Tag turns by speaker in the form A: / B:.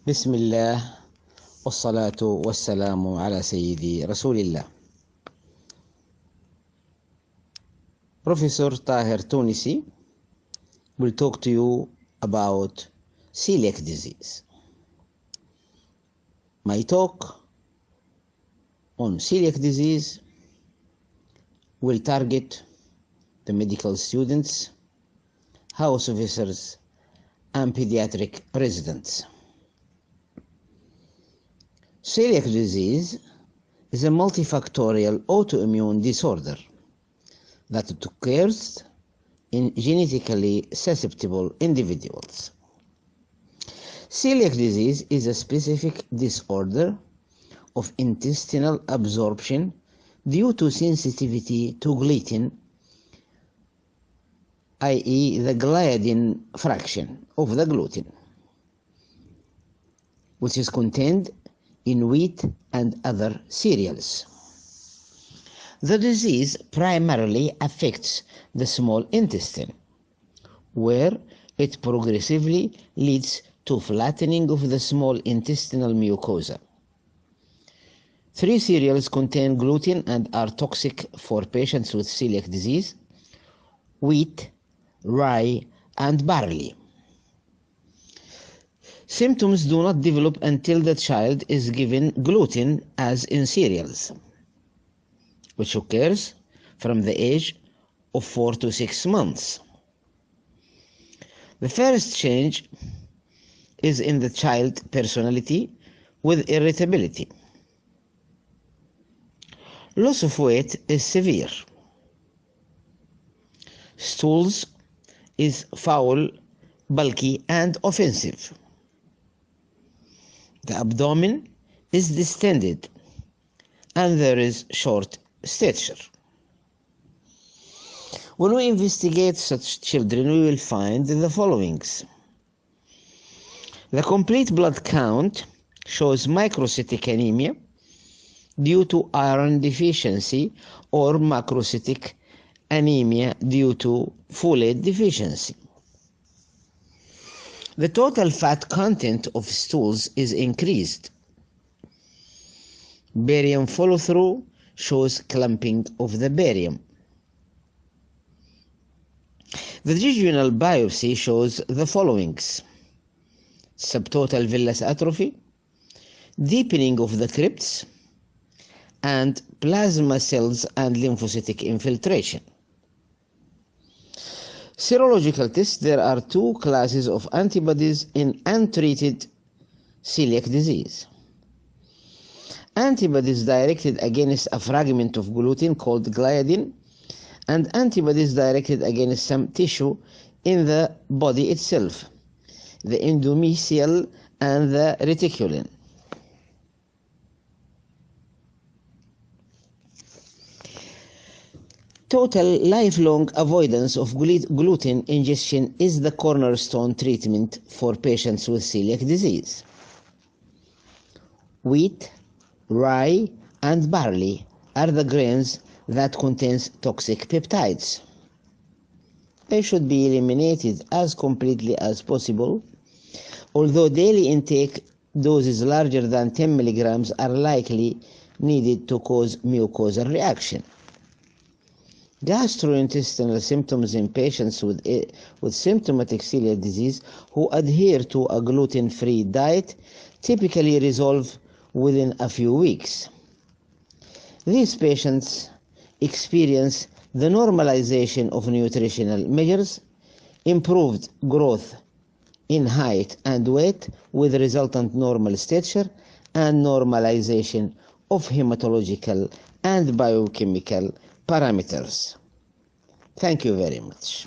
A: بسم الله والصلاة والسلام على سيدي رسول الله. Professor Tahir Toonisi will talk to you about celiac disease. My talk on celiac disease will target the medical students, house officers, and pediatric residents. Celiac disease is a multifactorial autoimmune disorder that occurs in genetically susceptible individuals. Celiac disease is a specific disorder of intestinal absorption due to sensitivity to gluten, i.e. the gliadin fraction of the gluten, which is contained in wheat and other cereals. The disease primarily affects the small intestine, where it progressively leads to flattening of the small intestinal mucosa. 3 cereals contain gluten and are toxic for patients with celiac disease: wheat, rye, and barley. Symptoms do not develop until the child is given gluten, as in cereals, which occurs from the age of 4 to 6 months. The first change is in the child personality with irritability. Loss of weight is severe. Stools is foul, bulky, and offensive. The abdomen is distended, and there is short stature. When we investigate such children, we will find the followings. The complete blood count shows microcytic anemia due to iron deficiency or macrocytic anemia due to folate deficiency. The total fat content of stools is increased. Barium follow-through shows clumping of the barium. The jejunal biopsy shows the followings: subtotal villus atrophy, deepening of the crypts, and plasma cells and lymphocytic infiltration. Serological tests: there are 2 classes of antibodies in untreated celiac disease. Antibodies directed against a fragment of gluten called gliadin, and antibodies directed against some tissue in the body itself, the endomysial and the reticulin. Total lifelong avoidance of gluten ingestion is the cornerstone treatment for patients with celiac disease. Wheat, rye, and barley are the grains that contains toxic peptides. They should be eliminated as completely as possible, although daily intake doses larger than 10 milligrams are likely needed to cause mucosal reaction. Gastrointestinal symptoms in patients with symptomatic celiac disease who adhere to a gluten-free diet typically resolve within a few weeks. These patients experience the normalization of nutritional measures, improved growth in height and weight with resultant normal stature, and normalization of hematological and biochemical parameters. Thank you very much.